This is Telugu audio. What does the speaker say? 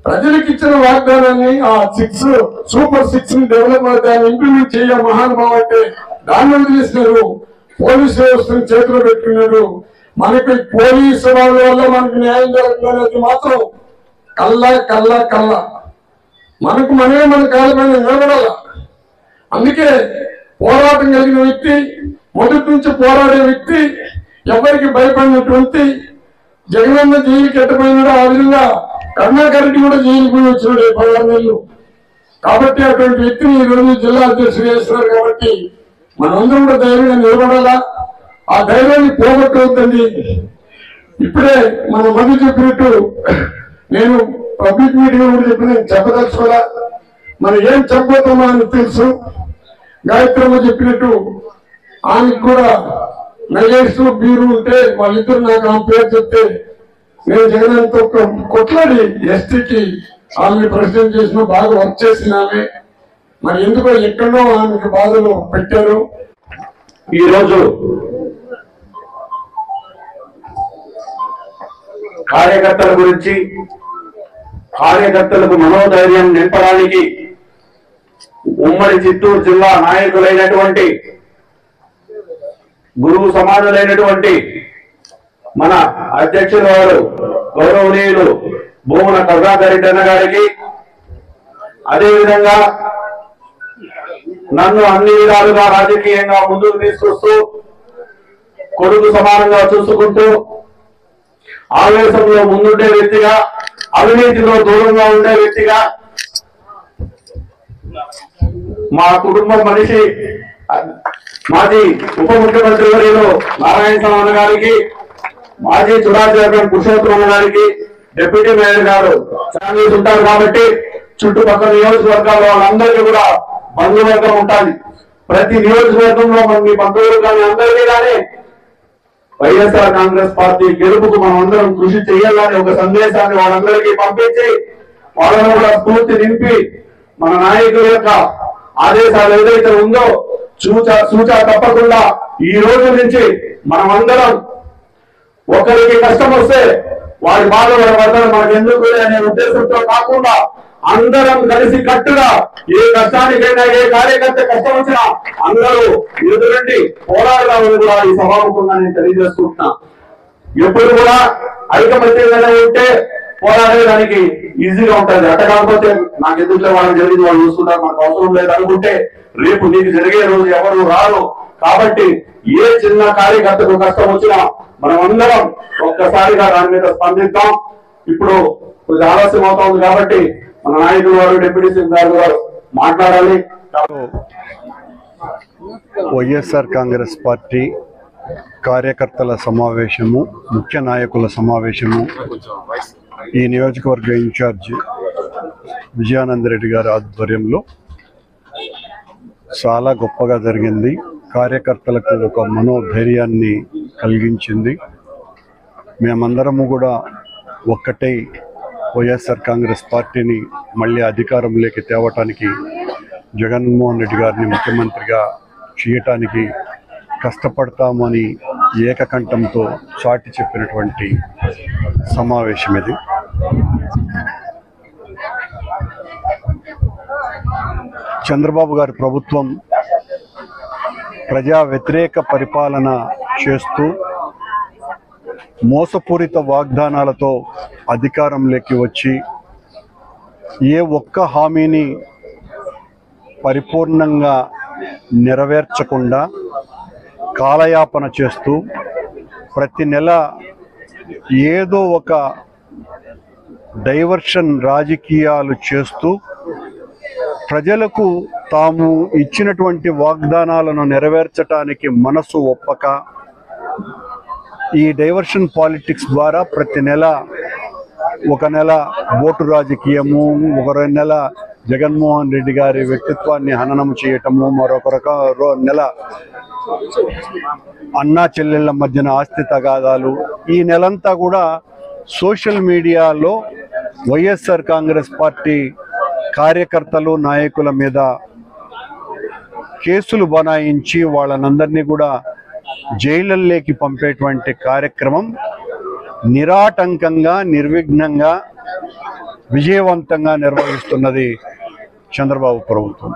ప్రజలకు ఇచ్చిన వాగ్దానాన్ని ఆ సూపర్ 6 ని డెవలప్ దాన్ని ఇంప్లిమెంట్ చేయ మహానుభావం అంటే దాన్ని వదిలేసినారు. పోలీసు వ్యవస్థను చేతిలో పెట్టుకున్నారు. మనకి పోలీసు వాళ్ళ వల్ల మనకు న్యాయం జరుగుతున్నది మాత్రం కల్లా మనకు మనమే మన కాళ్ళ మీద నిలబడాల. అందుకే పోరాటం కలిగిన వ్యక్తి, మొదటి నుంచి పోరాడే వ్యక్తి, ఎవరికి భయపడినటువంటి జగనన్న జైలుకి ఎట్టపోయినాడో ఆ విధంగా కరుణాకర్ రెడ్డి కూడా జైలుకి పోయి వచ్చినాడు 16 నెలలు. కాబట్టి అటువంటి వ్యక్తిని ఈ రోజు జిల్లా అధ్యక్షుడు చేస్తున్నారు. కాబట్టి మనందరం కూడా ధైర్యంగా నిలబడాలా. ఆ ధైర్యాన్ని పోగొట్టవద్దండి. ఇప్పుడే మన మంది చెప్పినట్టు నేను పబ్లిక్ మీటింగ్ కూడా చెప్పి నేను చెప్పదలుచుకోవాలా. మనం ఏం చెప్పబోతామో అని తెలుసు. గాయత్రమ్మ చెప్పినట్టు ఆమెకు కూడా నగేష్ బీరు ఉంటే వాళ్ళిద్దరు నాకు ఆమె పేరు చెప్తే నేను జగన్తో కొట్లాడి ఎస్టీకి ఆమెను ప్రెసిడెంట్ చేసిన బాగా వర్క్ చేసిన ఆమె. మరి ఎందుకో ఎక్కడో ఆమెకు బాధలు పెట్టారు. ఈరోజు కార్యకర్తల గురించి, కార్యకర్తలకు మనోధైర్యం నింపడానికి ఉమ్మడి చిత్తూరు జిల్లా నాయకులైనటువంటి, గురువు సమానులైనటువంటి మన అధ్యక్షుల వారు గౌరవనీయులు భూమన కరుణాకర్ రెడ్డి అన్న గారికి, అదేవిధంగా నన్ను అన్ని విధాలుగా రాజకీయంగా ముందుకు తీసుకొస్తూ కొడుకు సమానంగా చూసుకుంటూ ఆవేశంలో ముందుండే వ్యక్తిగా, అవినీతిలో దూరంగా ఉండే వ్యక్తిగా, మా కుటుంబం మనిషి మాజీ ఉప ముఖ్యమంత్రి వర్యులు నారాయణ స్వామి అన్న గారికి, మాజీ చుడాచైర్మన్ పురుషోత్తమ అన్న గారికి, డిప్యూటీ మేయర్ గారు ఫ్యామిలీస్ ఉంటారు కాబట్టి చుట్టుపక్కల నియోజకవర్గాల్లో వాళ్ళందరికీ కూడా బంధువర్గం ఉంటుంది. ప్రతి నియోజకవర్గంలో మీ బంధువులు కానీ అందరికీ కానీ వైఎస్ఆర్ కాంగ్రెస్ పార్టీ గెలుపుకు మనం అందరం కృషి చేయాలని ఒక సందేశాన్ని వాళ్ళందరికీ పంపించి వాళ్ళను కూడా స్ఫూర్తి నింపి మన నాయకుల యొక్క ఆదేశాలు ఏదైతే ఉందో సూచా తప్పకుండా ఈ రోజు నుంచి మనమందరం ఒకరికి కష్టం వస్తే వారి బాధలు పడతారు మనకు ఎందుకు అనే ఉద్దేశంతో కాకుండా అందరం కలిసి కట్టుగా ఏ కష్టానికైనా, ఏ కార్యకర్త కష్టం వచ్చినా అందరూ ఎదురండి పోరాడాలని కూడా ఈ సభాముఖంగా నేను తెలియజేసుకుంటున్నా. ఎప్పుడు కూడా ఐకమత్యంగానే ఉంటే పోరాడేదానికి ఈజీగా ఉంటుంది. అట్ట కాకపోతే నాకు ఎందుకులే వాళ్ళకి జరిగింది వాళ్ళు చూసుకుంటారు, మనకు అవసరం లేదు అనుకుంటే రేపు నీకు జరిగే రోజు ఎవరు రారు. కాబట్టి ఏ చిన్న కార్యకర్తకు కష్టం వచ్చినా మనం అందరం ఒక్కసారిగా దాని మీద స్పందిద్దాం. ఇప్పుడు కొంచెం ఆలస్యం అవుతా ఉంది కాబట్టి మన నాయకులు వారు, డిప్యూటీ సీఎం గారు మాట్లాడాలి. వైఎస్ఆర్ కాంగ్రెస్ పార్టీ కార్యకర్తల సమావేశము, ముఖ్య నాయకుల సమావేశము ఈ నియోజకవర్గ ఇన్ఛార్జ్ విజయానంద రెడ్డి గారి ఆధ్వర్యంలో చాలా గొప్పగా జరిగింది. కార్యకర్తలకు ఒక మనోధైర్యాన్ని కలిగించింది. మేమందరము కూడా ఒక్కటై వైఎస్ఆర్ కాంగ్రెస్ పార్టీని మళ్ళీ అధికారంలోకి తేవటానికి, జగన్మోహన్ రెడ్డి గారిని ముఖ్యమంత్రిగా చేయటానికి కష్టపడతామని ఏకకంఠంతో చాటి చెప్పినటువంటి సమావేశం ఇది. చంద్రబాబు గారి ప్రభుత్వం ప్రజా వ్యతిరేక పరిపాలన చేస్తూ మోసపూరిత వాగ్దానాలతో అధికారంలోకి వచ్చి ఏ ఒక్క హామీని పరిపూర్ణంగా నెరవేర్చకుండా కాలయాపన చేస్తూ ప్రతి నెల ఏదో ఒక డైవర్షన్ రాజకీయాలు చేస్తూ ప్రజలకు తాము ఇచ్చినటువంటి వాగ్దానాలను నెరవేర్చడానికి మనసు ఒప్పక ఈ డైవర్షన్ పాలిటిక్స్ ద్వారా ప్రతి నెల ఒక నెల ఓటు రాజకీయము, ఒక నెల జగన్మోహన్ రెడ్డి గారి వ్యక్తిత్వాన్ని హననం చేయటము, మరొక నెల అన్నా చెల్లెళ్ళ మధ్యన ఆస్తి తగాదాలు. ఈ నెలంతా కూడా సోషల్ మీడియాలో వైఎస్ఆర్ కాంగ్రెస్ పార్టీ కార్యకర్తలు, నాయకుల మీద కేసులు బనాయించి వాళ్ళనందరినీ కూడా జైళ్ళల్లోకి పంపేటువంటి కార్యక్రమం నిరాటంకంగా, నిర్విఘ్నంగా విజయవంతంగా నిర్వహిస్తున్నది చంద్రబాబు ప్రభుత్వం.